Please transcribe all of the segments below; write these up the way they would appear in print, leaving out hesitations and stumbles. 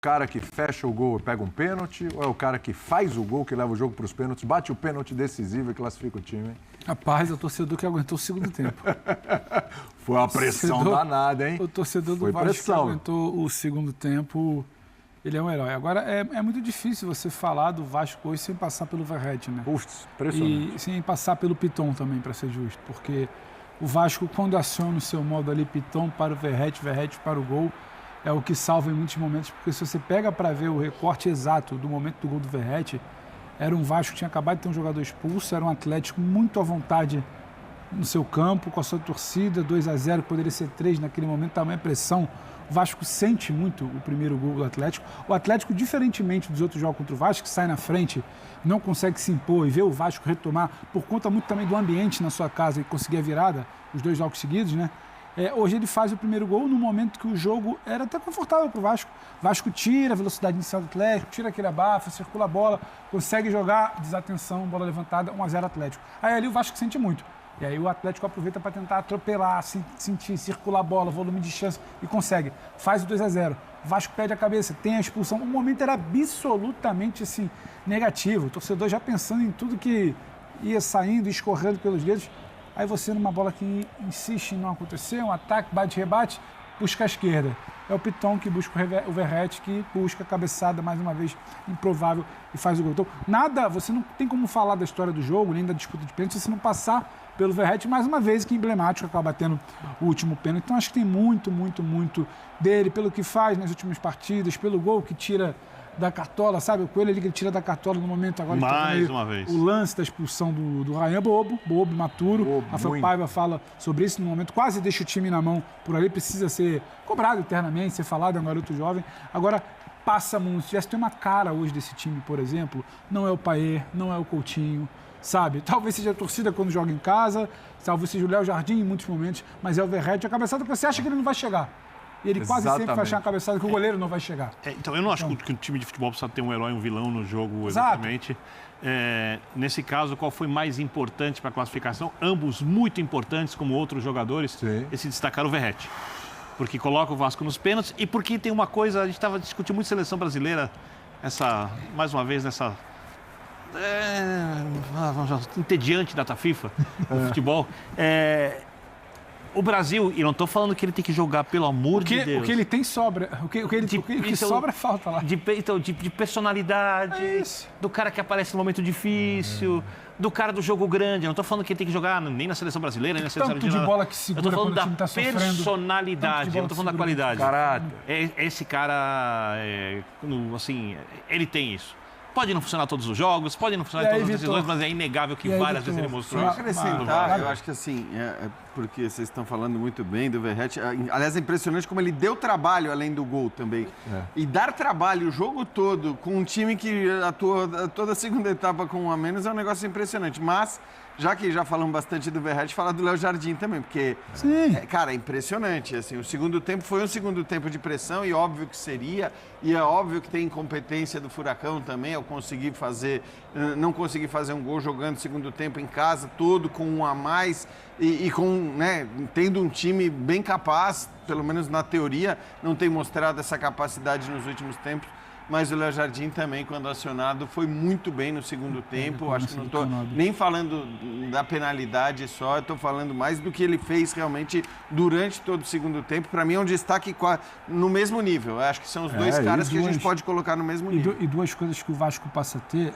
cara que fecha o gol e pega um pênalti, ou é o cara que faz o gol, que leva o jogo para os pênaltis, bate o pênalti decisivo e classifica o time, hein? Rapaz, é o torcedor que aguentou o segundo tempo. Foi uma pressão danada, hein? O torcedor do Vasco que aguentou o segundo tempo, ele é um herói. Agora, é muito difícil você falar do Vasco hoje sem passar pelo Verratti, né? Putz, impressionante. E sem passar pelo Piton também, para ser justo. Porque o Vasco, quando aciona o seu modo ali, Piton para o Verratti para o gol, é o que salva em muitos momentos. Porque se você pega para ver o recorte exato do momento do gol do Verratti, era um Vasco que tinha acabado de ter um jogador expulso, era um Atlético muito à vontade no seu campo, com a sua torcida, 2-0, poderia ser 3 naquele momento, tamanha pressão. O Vasco sente muito o primeiro gol do Atlético. O Atlético, diferentemente dos outros jogos contra o Vasco, que sai na frente, não consegue se impor e ver o Vasco retomar, por conta muito também do ambiente na sua casa e conseguir a virada, os 2 jogos seguidos, né? Hoje ele faz o primeiro gol no momento que o jogo era até confortável para o Vasco. O Vasco tira a velocidade inicial do Atlético, tira aquele abafo, circula a bola, consegue jogar, desatenção, bola levantada, 1-0 Atlético. Aí ali o Vasco sente muito. E aí o Atlético aproveita para tentar atropelar, sentir, circular a bola, volume de chance e consegue. Faz o 2-0. O Vasco perde a cabeça, tem a expulsão. O momento era absolutamente assim, negativo. O torcedor já pensando em tudo que ia saindo e escorrendo pelos dedos. Aí você, numa bola que insiste em não acontecer, um ataque, bate-rebate, busca a esquerda. É o Piton que busca o Verratti, que busca a cabeçada, mais uma vez, improvável, e faz o gol. Então, você não tem como falar da história do jogo, nem da disputa de pênalti, se não passar pelo Verratti, mais uma vez, que é emblemático, acaba batendo o último pênalti. Então, acho que tem muito dele, pelo que faz nas últimas partidas, pelo gol que tira da cartola, sabe? O Coelho ali que ele tira da cartola no momento agora. Mais uma vez. O lance da expulsão do Ryan bobo, imaturo. Rafael Paiva fala sobre isso no momento, quase deixa o time na mão por ali, precisa ser cobrado eternamente, ser falado, é um garoto jovem. Agora, passa muito. Se tivesse uma cara hoje desse time, por exemplo, não é o Payet, não é o Coutinho, sabe? Talvez seja a torcida quando joga em casa, talvez seja o Léo Jardim em muitos momentos, mas é o Verratti, a cabeçada que você acha que ele não vai chegar. E ele quase sempre vai achar uma cabeçada que o goleiro não vai chegar. Então, eu não acho que o time de futebol precisa ter um herói e um vilão no jogo, exatamente. Nesse caso, qual foi mais importante para a classificação? Ambos muito importantes, como outros jogadores. Sim. Esse destacar o Verratti. Porque coloca o Vasco nos pênaltis e porque tem uma coisa, a gente estava discutindo muito seleção brasileira, mais uma vez, nessa... entediante data FIFA, no futebol. O Brasil, e não estou falando que ele tem que jogar, pelo amor de Deus. O que ele tem sobra. O que sobra é falta lá. De personalidade, do cara que aparece no momento difícil, do cara do jogo grande. Eu não estou falando que ele tem que jogar nem na seleção brasileira, nem na seleção argentina. De bola que segura. Eu estou falando da tá personalidade, eu não estou falando da qualidade. Caráter. Esse cara, assim, ele tem isso. Pode não funcionar todos os jogos, pode não funcionar em todas as decisões, mas é inegável que várias vezes ele mostrou isso. Acrescentar, eu acho que assim, porque vocês estão falando muito bem do Verratti. Aliás, é impressionante como ele deu trabalho além do gol também. E dar trabalho o jogo todo com um time que atua toda a segunda etapa com um a menos é um negócio impressionante. Mas, já que já falamos bastante do Verratti, falar do Léo Jardim também, porque, cara, é impressionante. Assim, o segundo tempo foi um segundo tempo de pressão e óbvio que seria, e é óbvio que tem incompetência do Furacão também ao não conseguir fazer um gol jogando segundo tempo em casa, todo com um a mais e tendo um time bem capaz, pelo menos na teoria, não tem mostrado essa capacidade nos últimos tempos. Mas o Léo Jardim também, quando acionado, foi muito bem no segundo tempo. Acho que não estou nem falando da penalidade só, estou falando mais do que ele fez realmente durante todo o segundo tempo. Para mim é um destaque no mesmo nível. Acho que são os dois caras que a gente pode colocar no mesmo nível. E duas coisas que o Vasco passa a ter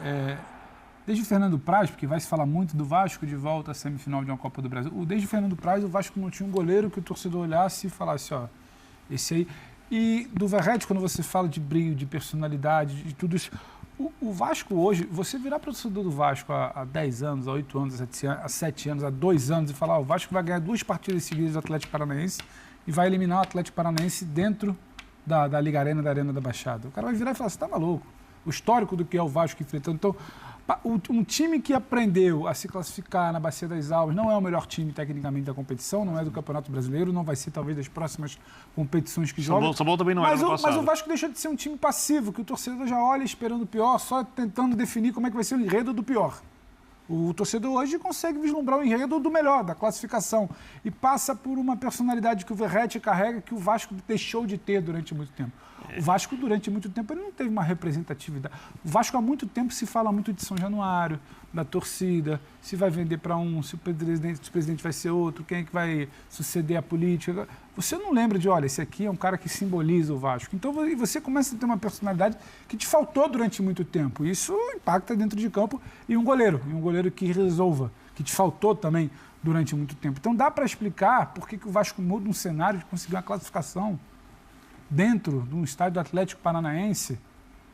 desde o Fernando Praz, porque vai se falar muito do Vasco de volta à semifinal de uma Copa do Brasil. Desde o Fernando Praz, o Vasco não tinha um goleiro que o torcedor olhasse e falasse, esse aí... E do Verratti, quando você fala de brilho, de personalidade, de tudo isso, o Vasco hoje, você virar para o torcedor do Vasco há 10 anos, há 8 anos, há 7 anos, há 2 anos e falar, o Vasco vai ganhar 2 partidas seguidas do Atlético Paranaense e vai eliminar o Atlético Paranaense dentro da Liga Arena, da Arena da Baixada. O cara vai virar e falar, você está maluco. O histórico do que é o Vasco enfrentando. Então, um time que aprendeu a se classificar na Bacia das Almas não é o melhor time tecnicamente da competição, não é do Campeonato Brasileiro, não vai ser talvez das próximas competições que joga. São Paulo também não é no passado. Mas o Vasco deixou de ser um time passivo, que o torcedor já olha esperando o pior, só tentando definir como é que vai ser o enredo do pior. O torcedor hoje consegue vislumbrar o enredo do melhor, da classificação, e passa por uma personalidade que o Verratti carrega que o Vasco deixou de ter durante muito tempo. O Vasco, durante muito tempo, ele não teve uma representatividade. O Vasco, há muito tempo, se fala muito de São Januário, da torcida, se vai vender para um, se o presidente vai ser outro, quem é que vai suceder a política. Você não lembra de, olha, esse aqui é um cara que simboliza o Vasco. Então, você começa a ter uma personalidade que te faltou durante muito tempo. Isso impacta dentro de campo e um goleiro que resolva, que te faltou também durante muito tempo. Então, dá para explicar por que o Vasco muda um cenário de conseguir uma classificação dentro de um estádio do Atlético Paranaense,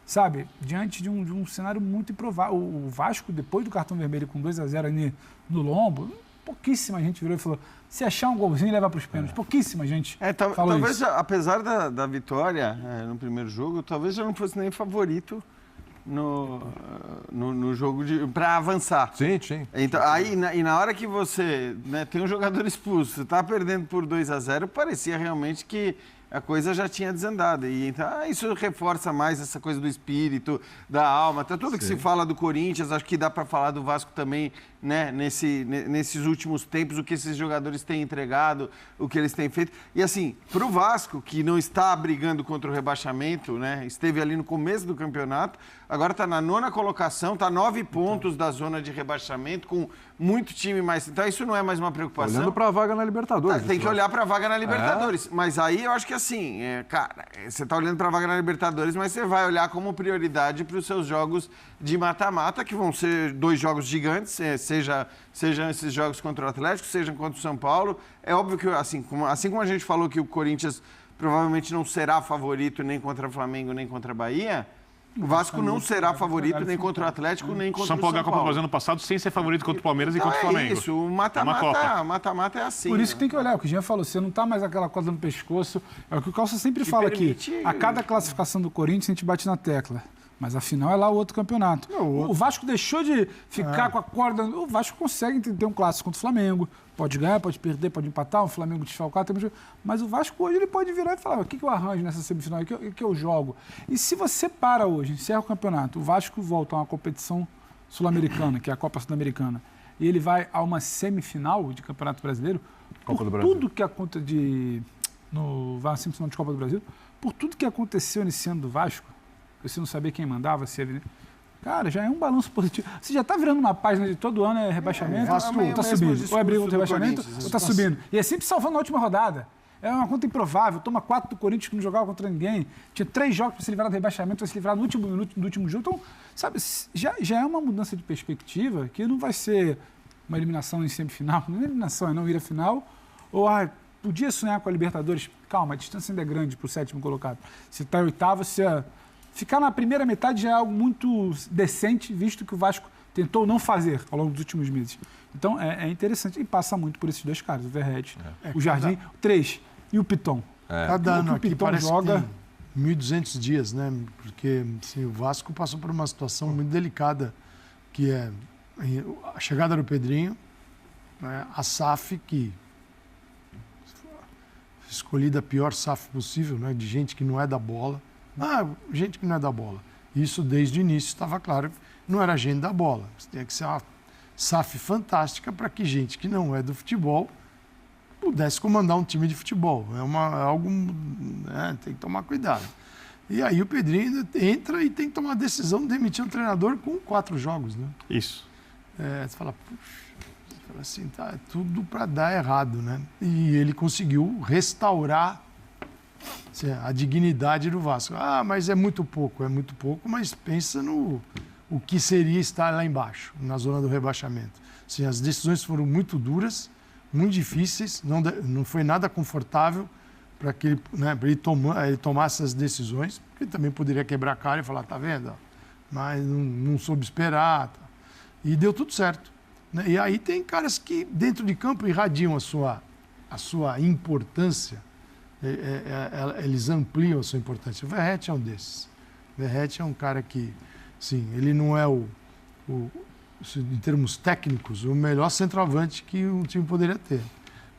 sabe, diante de um cenário muito improvável. O Vasco, depois do cartão vermelho com 2-0 ali no lombo, pouquíssima gente virou e falou, se achar um golzinho, leva para os pênaltis. Pouquíssima gente falou talvez, isso. Apesar da vitória no primeiro jogo, talvez já não fosse nem favorito no jogo para avançar. Sim, sim. Então, aí, na hora que você tem um jogador expulso, você está perdendo por 2-0, parecia realmente que a coisa já tinha desandado. E então, isso reforça mais essa coisa do espírito, da alma. Tudo que se fala do Corinthians, acho que dá para falar do Vasco também, né? Nesses últimos tempos, o que esses jogadores têm entregado, o que eles têm feito. E assim, para o Vasco, que não está brigando contra o rebaixamento, né? Esteve ali no começo do campeonato, agora está na 9ª colocação, está 9 pontos da zona de rebaixamento, com muito time mais. Então, isso não é mais uma preocupação. Olhando para a vaga na Libertadores. Tem que olhar para a vaga na Libertadores. Mas aí eu acho que assim, cara, você está olhando para a vaga na Libertadores, mas você vai olhar como prioridade para os seus jogos de mata-mata, que vão ser 2 jogos gigantes, sejam esses jogos contra o Atlético, sejam contra o São Paulo. É óbvio que, assim como a gente falou que o Corinthians provavelmente não será favorito nem contra o Flamengo, nem contra a Bahia, o Vasco não será favorito nem contra o Atlético, nem contra o São Paulo. São Paulo ganhou a Copa do Brasil ano passado sem ser favorito contra o Palmeiras e contra o Flamengo. Isso, o mata-mata é assim. Por isso que tem que olhar, o que o Jean falou, você não está mais aquela coisa no pescoço, é o que o Calça sempre fala aqui. A cada classificação do Corinthians a gente bate na tecla. Mas afinal é lá o outro campeonato. O Vasco deixou de ficar com a corda. O Vasco consegue ter um clássico contra o Flamengo. Pode ganhar, pode perder, pode empatar, o Flamengo desfalcar. Mas o Vasco hoje ele pode virar e falar: o que eu arranjo nessa semifinal? O que eu jogo? E se você para hoje, encerra o campeonato, o Vasco volta a uma competição sul-americana, que é a Copa Sul-Americana, e ele vai a uma semifinal de Campeonato Brasileiro, Copa do Brasil. Tudo que aconteceu vai a semifinal de Copa do Brasil, por tudo que aconteceu nesse ano do Vasco, você não sabia quem mandava, se é... Cara, já é um balanço positivo. Você já está virando uma página de todo ano, é rebaixamento, ou está subindo. Ou é briga contra o rebaixamento, ou está subindo. E é sempre salvando na última rodada. É uma conta improvável. Toma 4 do Corinthians que não jogava contra ninguém. Tinha 3 jogos para se livrar do rebaixamento, vai se livrar no último minuto do último jogo. Então, sabe, já é uma mudança de perspectiva que não vai ser uma eliminação em semifinal. Não é eliminação, é não ir à final. Ou, podia sonhar com a Libertadores. Calma, a distância ainda é grande para o 7º colocado. Se está em 8º, ficar na primeira metade já é algo muito decente, visto que o Vasco tentou não fazer ao longo dos últimos meses. Então, é interessante. E passa muito por esses 2 caras, o Verratti, o Jardim, o 3 e o Piton. Cada ano aqui Piton parece joga... que tem 1.200 dias, né? Porque assim, o Vasco passou por uma situação muito delicada, que é a chegada do Pedrinho, né? A SAF, que escolhida a pior SAF possível, né? De gente que não é da bola. Gente que não é da bola. Isso desde o início estava claro, não era gente da bola. Tinha que ser uma SAF fantástica para que gente que não é do futebol pudesse comandar um time de futebol. Algo, tem que tomar cuidado. E aí o Pedrinho entra e tem que tomar a decisão de demitir um treinador com 4 jogos, né? Isso. Você fala, assim, tá, é tudo para dar errado, né? E ele conseguiu restaurar a dignidade do Vasco. Mas é muito pouco, mas pensa no o que seria estar lá embaixo, na zona do rebaixamento. Assim, as decisões foram muito duras, muito difíceis, não foi nada confortável para que ele tomar essas decisões, porque ele também poderia quebrar a cara e falar, tá vendo? Mas não soube esperar. Tá. E deu tudo certo. Né? E aí tem caras que, dentro de campo, irradiam a sua importância. Eles ampliam a sua importância. O Verratti é um desses. O Verratti é um cara que, sim, ele não é em termos técnicos, o melhor centroavante que um time poderia ter.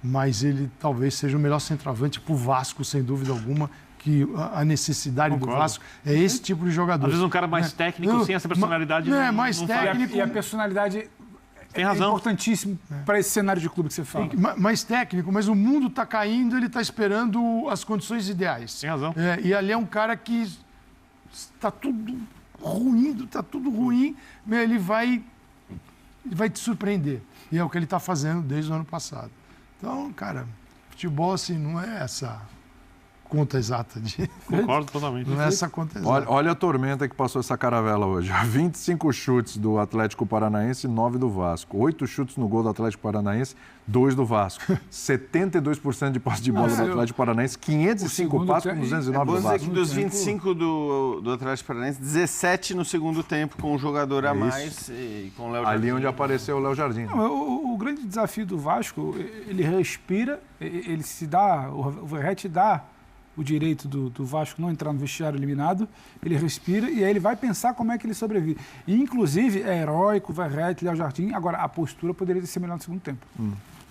Mas ele talvez seja o melhor centroavante para o Vasco, sem dúvida alguma, que a necessidade do Vasco é esse tipo de jogador. Às vezes um cara mais técnico, sem essa personalidade... mais técnico... E a personalidade... Tem razão. É importantíssimo para esse cenário de clube que você fala. Mais técnico, mas o mundo está caindo, ele está esperando as condições ideais. Tem razão. E ali é um cara que está tudo ruim, mas ele vai te surpreender. E é o que ele está fazendo desde o ano passado. Então, cara, futebol assim não é essa conta exata de... Concordo totalmente. Não é essa conta exata. Olha a tormenta que passou essa caravela hoje. 25 chutes do Atlético Paranaense, 9 do Vasco. 8 chutes no gol do Atlético Paranaense, 2 do Vasco. 72% de posse de bola do Atlético Paranaense, 505 passos com 209 do Vamos dizer Vasco. que dos 25 do Atlético Paranaense, 17 no segundo tempo com um jogador a mais e com o Léo Jardim. Ali onde apareceu o Léo Jardim. Não, o grande desafio do Vasco, ele respira, ele se dá, o Verratti dá o direito do Vasco não entrar no vestiário eliminado, ele respira e aí ele vai pensar como é que ele sobrevive. E, inclusive, é heróico, Verratti, Léo Jardim. Agora, a postura poderia ser melhor no segundo tempo.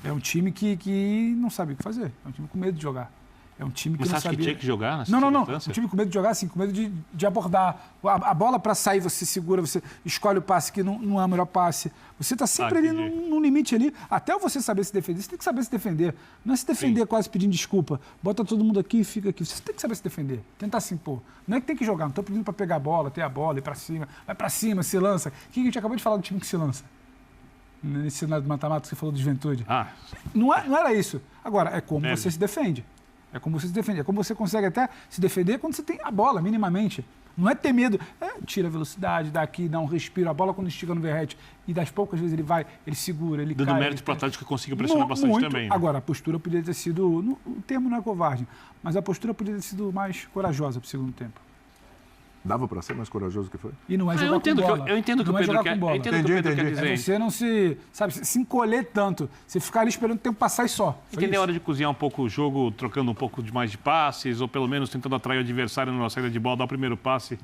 É um time que não sabe o que fazer. É um time com medo de jogar. É um time que Mas não você acha sabia... que tinha que jogar nessa Não. circunstância? Um time com medo de jogar, assim, com medo de abordar. A bola para sair, você segura, você escolhe o passe que não é o melhor passe. Você está sempre ali no limite ali. Até você saber se defender, você tem que saber se defender. Não é se defender quase pedindo desculpa. Bota todo mundo aqui e fica aqui. Você tem que saber se defender. Tentar se impor. Não é que tem que jogar. Não estou pedindo para pegar a bola, ter a bola, ir para cima. Vai para cima, se lança. O que a gente acabou de falar do time que se lança? Nesse cenário do mata-mata que você falou de juventude. Não era isso. Agora, é como você se defende. É como você se defende. É como você consegue até se defender quando você tem a bola, minimamente. Não é ter medo. Tira a velocidade, dá aqui, dá um respiro. A bola quando estica no Verratti e das poucas vezes ele vai, ele segura, ele cai. Dando mérito para o Atlético que conseguiu pressionar bastante muito. também. Né? Agora, a postura podia ter sido... O termo não é covarde, mas a postura podia ter sido mais corajosa para o segundo tempo. Dava para ser mais corajoso que foi? E não é jogar com bola. Eu entendo o que o Pedro quer dizer. É você não se encolher tanto. Você ficar ali esperando o tempo passar e só. Entender a hora de cozinhar um pouco o jogo, trocando um pouco mais de passes, ou pelo menos tentando atrair o adversário numa saída de bola, dar o primeiro passe,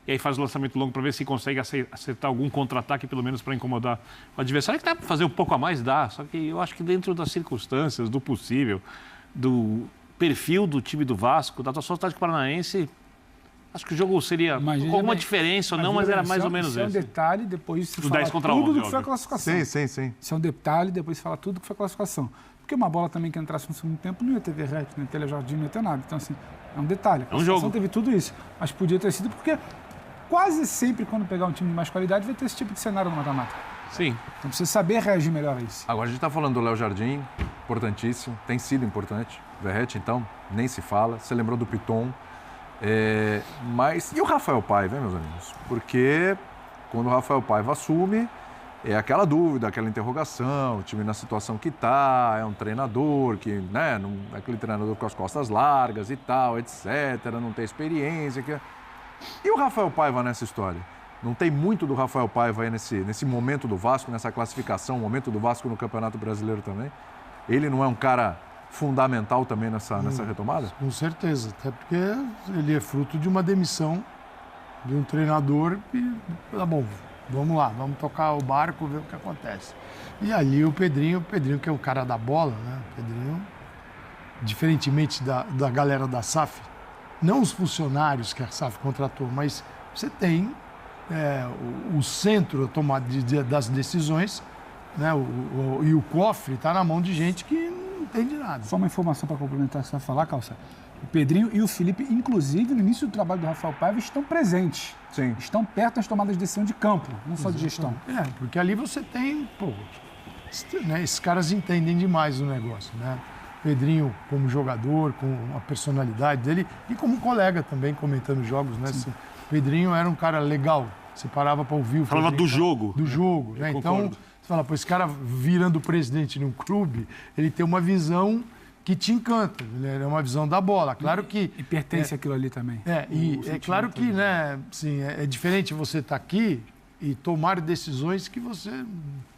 e aí faz o lançamento longo para ver se consegue acertar algum contra-ataque, pelo menos para incomodar o adversário. Que dá para fazer um pouco a mais, dá. Só que eu acho que dentro das circunstâncias, do possível, do perfil do time do Vasco, da atuação do Atlético Paranaense... Acho que o jogo seria com alguma diferença ou não, mas era mais ou menos isso. Isso é um detalhe, depois se fala 10 contra tudo 11, do que foi a classificação. Sim. Isso é um detalhe, depois se fala tudo do que foi a classificação. Porque uma bola também que entrasse no segundo tempo não ia ter Verratti, não ia ter Léo Jardim, não ia ter nada. Então, assim, é um detalhe. A classificação teve tudo isso. Mas podia ter sido porque quase sempre quando pegar um time de mais qualidade vai ter esse tipo de cenário no mata-mata. Sim. Então precisa saber reagir melhor a isso. Agora a gente está falando do Léo Jardim, importantíssimo, tem sido importante. Verratti, então, nem se fala. Você lembrou do Piton. Mas e o Rafael Paiva, meus amigos? Porque quando o Rafael Paiva assume, é aquela dúvida, aquela interrogação, o time na situação que está, é um treinador que, né, não é aquele treinador com as costas largas e tal, etc., não tem experiência. E o Rafael Paiva nessa história? Não tem muito do Rafael Paiva aí nesse momento do Vasco, nessa classificação, momento do Vasco no Campeonato Brasileiro também? Ele não é um cara fundamental também nessa retomada? Com certeza, até porque ele é fruto de uma demissão de um treinador e, tá bom, vamos lá, vamos tocar o barco, ver o que acontece. E ali o Pedrinho que é um cara da bola, né? O Pedrinho, diferentemente da galera da SAF, não os funcionários que a SAF contratou, mas você tem o centro das decisões, né? E o cofre está na mão de gente que não entende nada. Só uma informação para complementar o que você vai falar, Calça. O Pedrinho e o Felipe, inclusive, no início do trabalho do Rafael Paiva, estão presentes. Sim. Estão perto das tomadas de decisão de campo, não só de gestão. Porque ali você tem, esses caras entendem demais o negócio, né? Pedrinho como jogador, com a personalidade dele e como colega também, comentando jogos, né? Pedrinho era um cara legal, você parava para ouvir o Falava Pedrinho, do jogo. Do jogo, né? Então, você fala, esse cara virando presidente num clube, ele tem uma visão que te encanta, é uma visão da bola. Claro que... E pertence àquilo ali também. É claro que, né, assim, é diferente você estar aqui e tomar decisões que você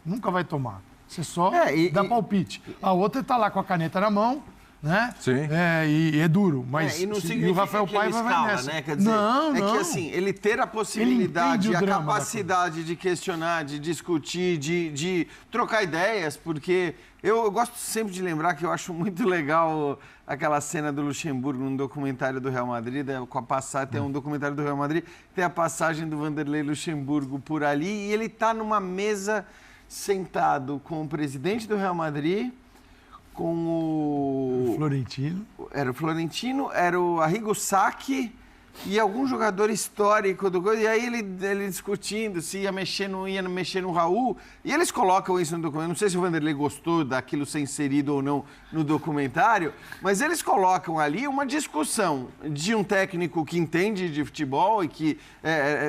nunca vai tomar. Você só dá palpite. A outra está lá com a caneta na mão, né? Sim. E é duro, mas e não significa o Rafael que Paiva ele vai escala, nessa. né? Quer dizer, não. que assim, ele ter a possibilidade, a capacidade de questionar, de discutir, de trocar ideias, porque eu gosto sempre de lembrar que eu acho muito legal aquela cena do Luxemburgo num documentário do Real Madrid, com a passagem, tem um documentário do Real Madrid, tem a passagem do Vanderlei Luxemburgo por ali e ele está numa mesa sentado com o presidente do Real Madrid, com o... Florentino. Era o Florentino, era o Arrigo Sacchi e algum jogador histórico do coisa. E aí ele discutindo se ia mexer no Raul. E eles colocam isso no documento. Não sei se o Vanderlei gostou daquilo ser inserido ou não no documentário, mas eles colocam ali uma discussão de um técnico que entende de futebol e que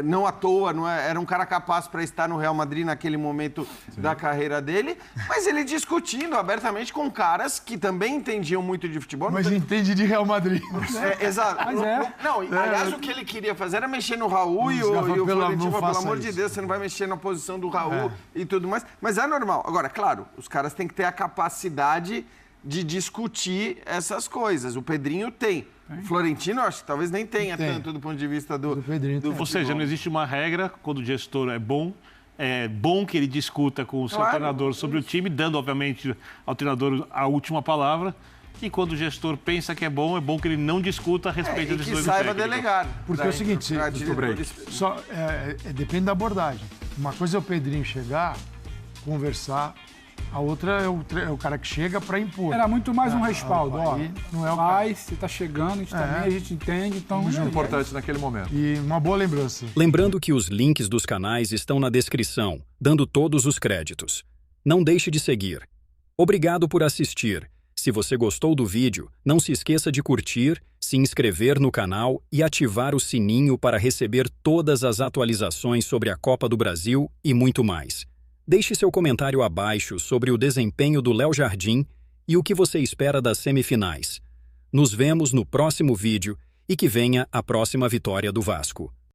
não à toa era um cara capaz para estar no Real Madrid naquele momento da carreira dele, mas ele discutindo abertamente com caras que também entendiam muito de futebol. Mas entende de Real Madrid. Exato. Mas Não, aliás, o que ele queria fazer era mexer no Raul e o Florentino, pelo amor de Deus, você não vai mexer na posição do Raul e tudo mais. Mas é normal. Agora, claro, os caras têm que ter a capacidade de discutir essas coisas. O Pedrinho tem. O Florentino, eu acho que talvez nem tenha tanto do ponto de vista do Pedrinho. do Ou seja, não existe uma regra quando o gestor é bom que ele discuta com o seu treinador sobre o time, dando, obviamente, ao treinador a última palavra. E quando o gestor pensa que é bom que ele não discuta a respeito das decisões do técnico. técnico. Delegar. Porque é o seguinte, depende da abordagem. Uma coisa é o Pedrinho chegar, conversar, a outra é o cara que chega para impor. Era muito mais um respaldo, ó. Não é o Vai, você tá chegando, a gente também, a gente entende, então... Muito importante naquele momento. E uma boa lembrança. Lembrando que os links dos canais estão na descrição, dando todos os créditos. Não deixe de seguir. Obrigado por assistir. Se você gostou do vídeo, não se esqueça de curtir, se inscrever no canal e ativar o sininho para receber todas as atualizações sobre a Copa do Brasil e muito mais. Deixe seu comentário abaixo sobre o desempenho do Léo Jardim e o que você espera das semifinais. Nos vemos no próximo vídeo e que venha a próxima vitória do Vasco.